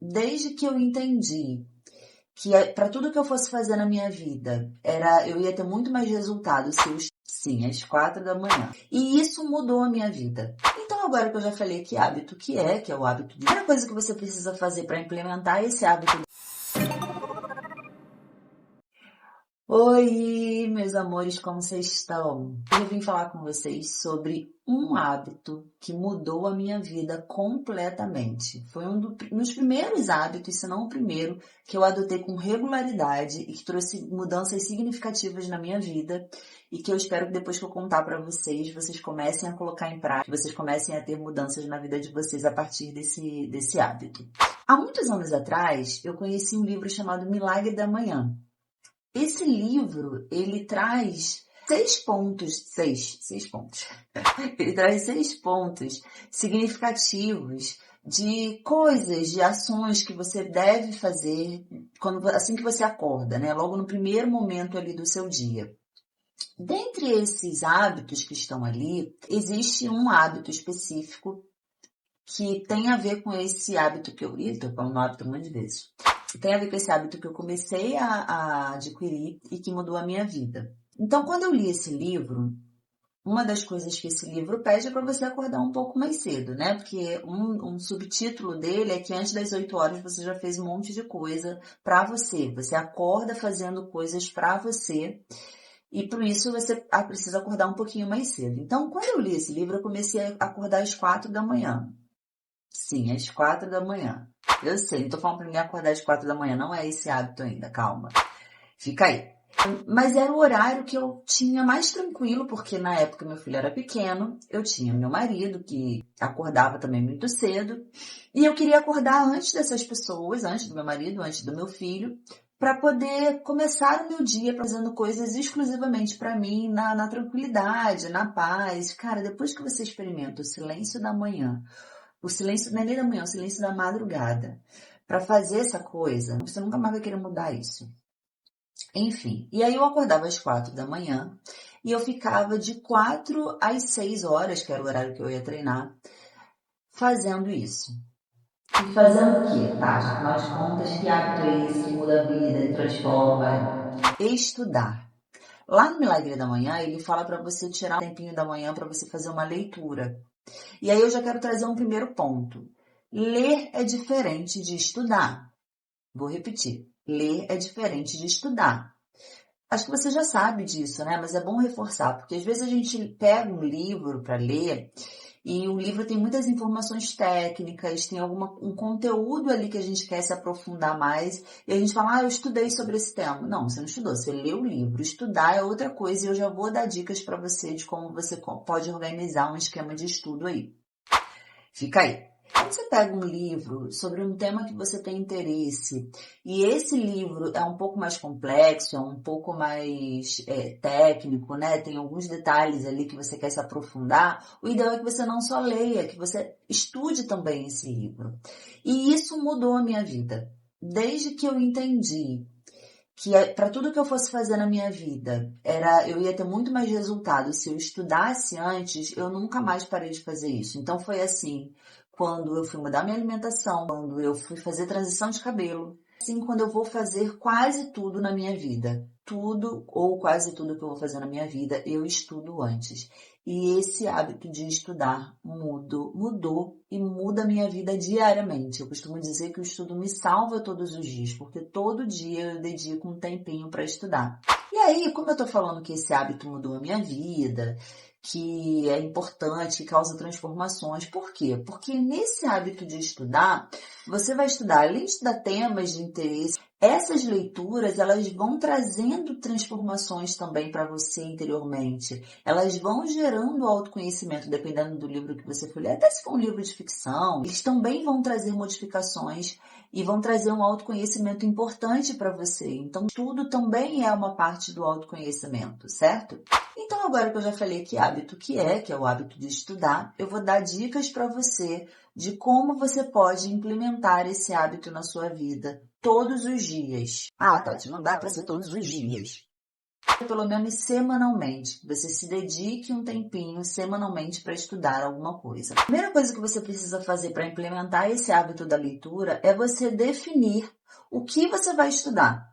desde que eu entendi que para tudo que eu fosse fazer na minha vida, eu ia ter muito mais resultado se eu, sim, às 4 da manhã. E isso mudou a minha vida. Então agora que eu já falei que hábito que é o hábito de... A primeira coisa que você precisa fazer para implementar esse hábito. Oi, meus amores, como vocês estão? Eu vim falar com vocês sobre um hábito que mudou a minha vida completamente. Foi um dos primeiros hábitos, se não o primeiro, que eu adotei com regularidade e que trouxe mudanças significativas na minha vida e que eu espero que depois que eu contar para vocês, vocês comecem a colocar em prática, vocês comecem a ter mudanças na vida de vocês a partir desse hábito. Há muitos anos atrás, eu conheci um livro chamado Milagre da Manhã. Esse livro, ele traz 6 pontos. Ele traz 6 pontos significativos de coisas, de ações que você deve fazer assim que você acorda, né? Logo no primeiro momento ali do seu dia. Dentre esses hábitos que estão ali, existe um hábito específico que tem a ver com esse hábito que eu... Estou falando hábito um monte de vezes. Tem a ver com esse hábito que eu comecei a adquirir e que mudou a minha vida. Então, quando eu li esse livro, uma das coisas que esse livro pede é para você acordar um pouco mais cedo, né? Porque um subtítulo dele é que antes das 8 horas você já fez um monte de coisa para você. Você acorda fazendo coisas para você e por isso você precisa acordar um pouquinho mais cedo. Então, quando eu li esse livro, eu comecei a acordar às 4 da manhã. Sim, às 4 da manhã. Eu sei, não tô falando pra ninguém acordar às 4 da manhã, não é esse hábito ainda, calma. Fica aí. Mas era o horário que eu tinha mais tranquilo, porque na época meu filho era pequeno, eu tinha meu marido que acordava também muito cedo, e eu queria acordar antes dessas pessoas, antes do meu marido, antes do meu filho, para poder começar o meu dia fazendo coisas exclusivamente para mim, na tranquilidade, na paz. Cara, depois que você experimenta o silêncio da manhã, o silêncio não é nem da manhã, o silêncio da madrugada. Para fazer essa coisa, você nunca mais vai querer mudar isso. Enfim, e aí eu acordava às 4 da manhã e eu ficava de 4 às 6 horas, que era o horário que eu ia treinar, fazendo isso. E fazendo o quê, tá? Afinal de contas, que hábito é esse que muda a vida e transforma? Estudar. Lá no Milagre da Manhã, ele fala para você tirar um tempinho da manhã para você fazer uma leitura. E aí eu já quero trazer um primeiro ponto. Ler é diferente de estudar. Vou repetir. Ler é diferente de estudar. Acho que você já sabe disso, né? Mas é bom reforçar, porque às vezes a gente pega um livro para ler e o livro tem muitas informações técnicas, tem um conteúdo ali que a gente quer se aprofundar mais e a gente fala, eu estudei sobre esse tema. Não, você não estudou, você leu o livro. Estudar é outra coisa e eu já vou dar dicas para você de como você pode organizar um esquema de estudo aí. Fica aí. Quando você pega um livro sobre um tema que você tem interesse e esse livro é um pouco mais complexo, é um pouco mais técnico, né? Tem alguns detalhes ali que você quer se aprofundar, o ideal é que você não só leia, que você estude também esse livro. E isso mudou a minha vida. Desde que eu entendi que para tudo que eu fosse fazer na minha vida, eu ia ter muito mais resultado se eu estudasse antes, eu nunca mais parei de fazer isso. Então foi assim, quando eu fui mudar minha alimentação, quando eu fui fazer transição de cabelo, assim quando eu vou fazer quase tudo na minha vida. Tudo ou quase tudo que eu vou fazer na minha vida, eu estudo antes. E esse hábito de estudar mudou e muda a minha vida diariamente. Eu costumo dizer que o estudo me salva todos os dias, porque todo dia eu dedico um tempinho para estudar. E aí, como eu tô falando que esse hábito mudou a minha vida, que é importante, que causa transformações, por quê? Porque nesse hábito de estudar, você vai estudar, além de estudar temas de interesse, essas leituras, elas vão trazendo transformações também para você interiormente. Elas vão gerando autoconhecimento, dependendo do livro que você for ler. Até se for um livro de ficção, eles também vão trazer modificações e vão trazer um autoconhecimento importante para você. Então, tudo também é uma parte do autoconhecimento, certo? Então, agora que eu já falei que hábito que é o hábito de estudar, eu vou dar dicas para você de como você pode implementar esse hábito na sua vida todos os dias. Ah, Tati, não dá para ser todos os dias. Pelo menos semanalmente. Você se dedique um tempinho semanalmente para estudar alguma coisa. A primeira coisa que você precisa fazer para implementar esse hábito da leitura é você definir o que você vai estudar.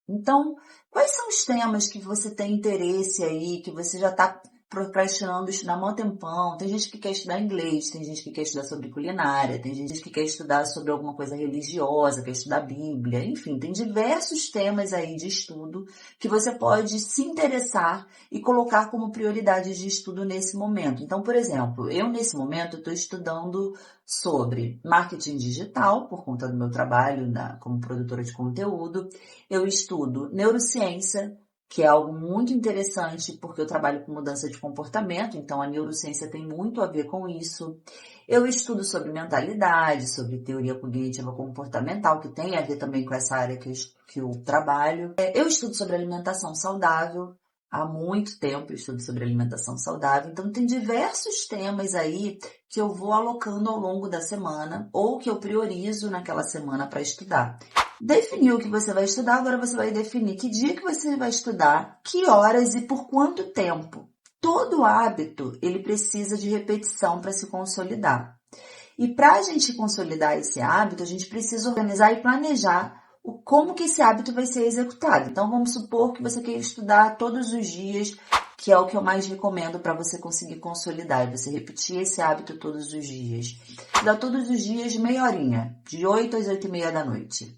Então, quais são os temas que você tem interesse aí, que você já está procrastinando estudar há mó tempão? Tem gente que quer estudar inglês, tem gente que quer estudar sobre culinária, tem gente que quer estudar sobre alguma coisa religiosa, quer estudar Bíblia, enfim, tem diversos temas aí de estudo que você pode se interessar e colocar como prioridade de estudo nesse momento. Então, por exemplo, eu nesse momento estou estudando sobre marketing digital, por conta do meu trabalho como produtora de conteúdo. Eu estudo neurociência, que é algo muito interessante porque eu trabalho com mudança de comportamento, então a neurociência tem muito a ver com isso. Eu estudo sobre mentalidade, sobre teoria cognitiva comportamental, que tem a ver também com essa área que eu trabalho. Eu estudo sobre alimentação saudável. Há muito tempo eu estudo sobre alimentação saudável, então tem diversos temas aí que eu vou alocando ao longo da semana ou que eu priorizo naquela semana para estudar. Definiu o que você vai estudar, agora você vai definir que dia que você vai estudar, que horas e por quanto tempo. Todo hábito, ele precisa de repetição para se consolidar. E para a gente consolidar esse hábito, a gente precisa organizar e planejar como que esse hábito vai ser executado. Então, vamos supor que você quer estudar todos os dias, que é o que eu mais recomendo para você conseguir consolidar, e você repetir esse hábito todos os dias. Estudar todos os dias meia horinha, de 8 às 8:30 da noite.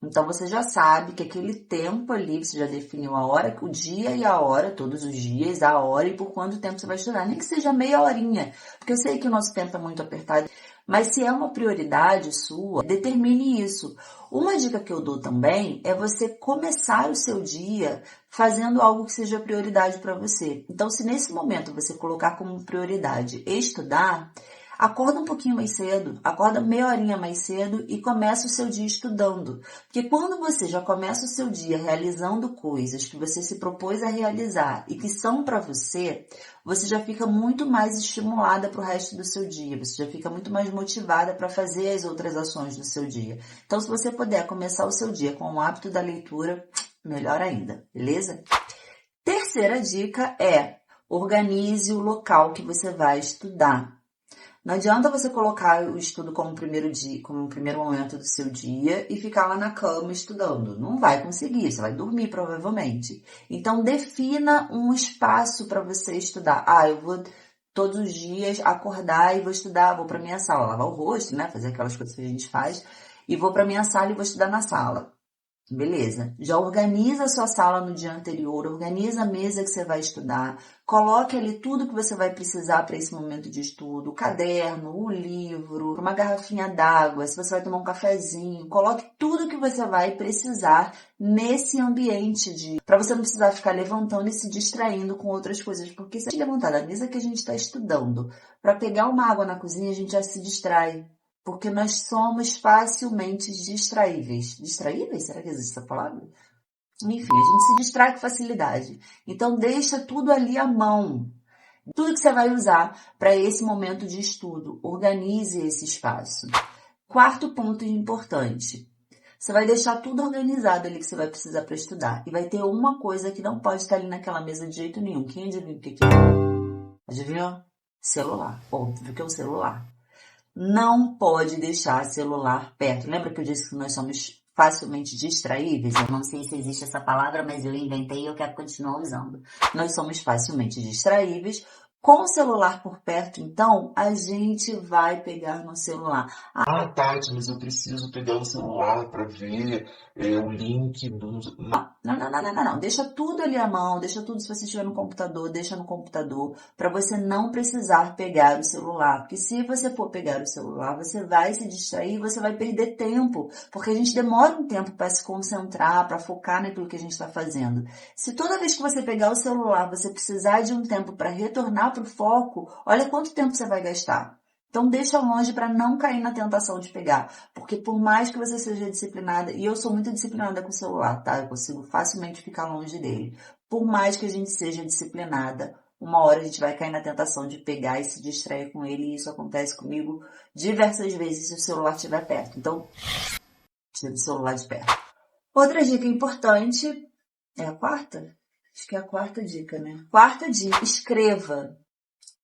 Então, você já sabe que aquele tempo ali, você já definiu a hora, o dia e a hora, todos os dias, a hora e por quanto tempo você vai estudar. Nem que seja meia horinha, porque eu sei que o nosso tempo é muito apertado. Mas se é uma prioridade sua, determine isso. Uma dica que eu dou também é você começar o seu dia fazendo algo que seja prioridade para você. Então, se nesse momento você colocar como prioridade estudar, acorda um pouquinho mais cedo, acorda meia horinha mais cedo e começa o seu dia estudando. Porque quando você já começa o seu dia realizando coisas que você se propôs a realizar e que são para você, você já fica muito mais estimulada para o resto do seu dia, você já fica muito mais motivada para fazer as outras ações do seu dia. Então, se você puder começar o seu dia com o hábito da leitura, melhor ainda, beleza? Terceira dica é: organize o local que você vai estudar. Não adianta você colocar o estudo como primeiro dia, como o primeiro momento do seu dia e ficar lá na cama estudando. Não vai conseguir, você vai dormir provavelmente. Então defina um espaço para você estudar. Eu vou todos os dias acordar e vou estudar, vou para minha sala, lavar o rosto, né, fazer aquelas coisas que a gente faz, e vou para minha sala e vou estudar na sala. Beleza, já organiza a sua sala no dia anterior, organiza a mesa que você vai estudar, coloque ali tudo que você vai precisar para esse momento de estudo, o caderno, o livro, uma garrafinha d'água, se você vai tomar um cafezinho, coloque tudo que você vai precisar nesse ambiente para você não precisar ficar levantando e se distraindo com outras coisas, porque se a gente levantar da mesa que a gente está estudando, para pegar uma água na cozinha, a gente já se distrai. Porque nós somos facilmente distraíveis. Distraíveis? Será que existe essa palavra? Enfim, a gente se distrai com facilidade. Então, deixa tudo ali à mão. Tudo que você vai usar para esse momento de estudo. Organize esse espaço. Quarto ponto importante. Você vai deixar tudo organizado ali que você vai precisar para estudar. E vai ter uma coisa que não pode estar ali naquela mesa de jeito nenhum. Quem adivinha o que é? Adivinhou? Celular. Óbvio que é o celular. Não pode deixar celular perto. Lembra que eu disse que nós somos facilmente distraíveis? Eu não sei se existe essa palavra, mas eu inventei e eu quero continuar usando. Nós somos facilmente distraíveis. Com o celular por perto, então, a gente vai pegar no celular. Tati, mas eu preciso pegar o celular para ver o link do. Não. Deixa tudo ali à mão, deixa tudo, se você estiver no computador, deixa no computador, para você não precisar pegar o celular. Porque se você for pegar o celular, você vai se distrair, você vai perder tempo, porque a gente demora um tempo para se concentrar, para focar naquilo que a gente está fazendo. Se toda vez que você pegar o celular, você precisar de um tempo para retornar para o foco, olha quanto tempo você vai gastar. Então deixa longe para não cair na tentação de pegar, porque por mais que você seja disciplinada, e eu sou muito disciplinada com o celular, tá? Eu consigo facilmente ficar longe dele. Por mais que a gente seja disciplinada, uma hora a gente vai cair na tentação de pegar e se distrair com ele, e isso acontece comigo diversas vezes se o celular estiver perto. Então, tira o celular de perto. Outra dica importante é a quarta? Acho que é a quarta dica, né? Quarta dica, escreva.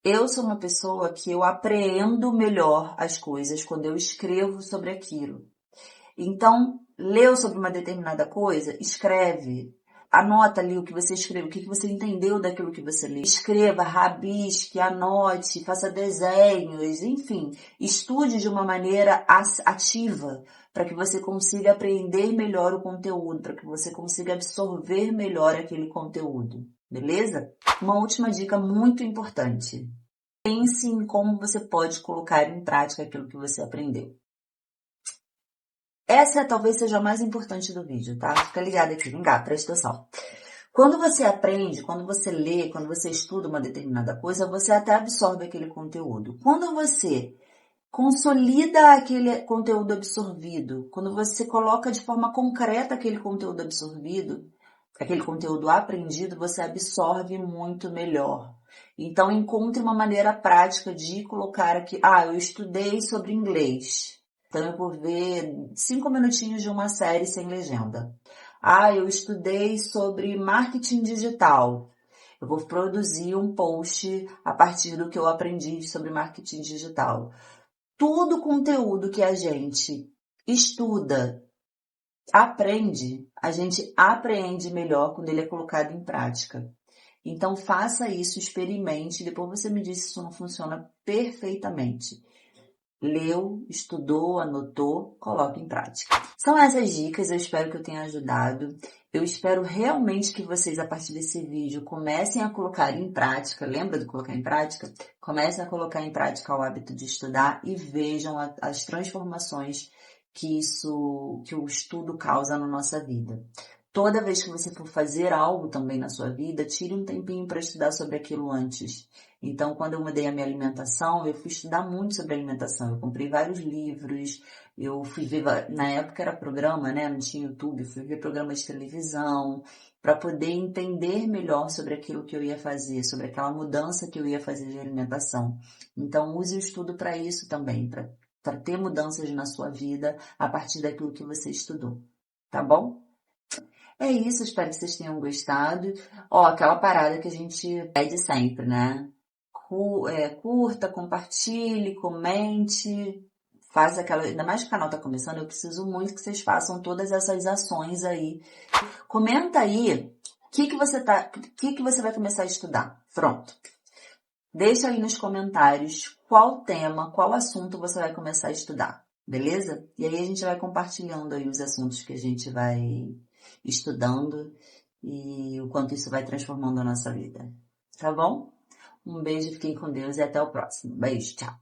Eu sou uma pessoa que eu apreendo melhor as coisas quando eu escrevo sobre aquilo. Então, leu sobre uma determinada coisa, escreve. Anota ali o que você escreveu, o que você entendeu daquilo que você leu. Escreva, rabisque, anote, faça desenhos, enfim. Estude de uma maneira ativa, para que você consiga aprender melhor o conteúdo, para que você consiga absorver melhor aquele conteúdo. Beleza? Uma última dica muito importante. Pense em como você pode colocar em prática aquilo que você aprendeu. Essa talvez seja a mais importante do vídeo, tá? Fica ligado aqui, vem cá, presta atenção. Quando você aprende, quando você lê, quando você estuda uma determinada coisa, você até absorve aquele conteúdo. Quando você consolida aquele conteúdo absorvido, quando você coloca de forma concreta aquele conteúdo absorvido, aquele conteúdo aprendido, você absorve muito melhor. Então, encontre uma maneira prática de colocar aqui, eu estudei sobre inglês. Então, eu vou ver 5 minutinhos de uma série sem legenda. Eu estudei sobre marketing digital. Eu vou produzir um post a partir do que eu aprendi sobre marketing digital. Todo conteúdo que a gente estuda, aprende, a gente apreende melhor quando ele é colocado em prática. Então, faça isso, experimente, depois você me diz se isso não funciona perfeitamente. Leu, estudou, anotou, coloque em prática. São essas dicas, eu espero que eu tenha ajudado. Eu espero realmente que vocês, a partir desse vídeo, comecem a colocar em prática. Lembra de colocar em prática? Comecem a colocar em prática o hábito de estudar e vejam as transformações que o estudo causa na nossa vida. Toda vez que você for fazer algo também na sua vida, tire um tempinho para estudar sobre aquilo antes. Então, quando eu mudei a minha alimentação, eu fui estudar muito sobre alimentação. Eu comprei vários livros, eu fui ver, na época era programa, né? Não tinha YouTube, fui ver programas de televisão, para poder entender melhor sobre aquilo que eu ia fazer, sobre aquela mudança que eu ia fazer de alimentação. Então, use o estudo para isso também, para ter mudanças na sua vida a partir daquilo que você estudou. Tá bom? É isso, espero que vocês tenham gostado. Aquela parada que a gente pede sempre, né? Curta, compartilhe, comente, faz aquela... Ainda mais que o canal tá começando, eu preciso muito que vocês façam todas essas ações aí. Comenta aí o que você vai começar a estudar. Pronto. Deixa aí nos comentários qual tema, qual assunto você vai começar a estudar, beleza? E aí a gente vai compartilhando aí os assuntos que a gente vai estudando e o quanto isso vai transformando a nossa vida. Tá bom? Um beijo, fiquem com Deus e até o próximo. Beijo, tchau.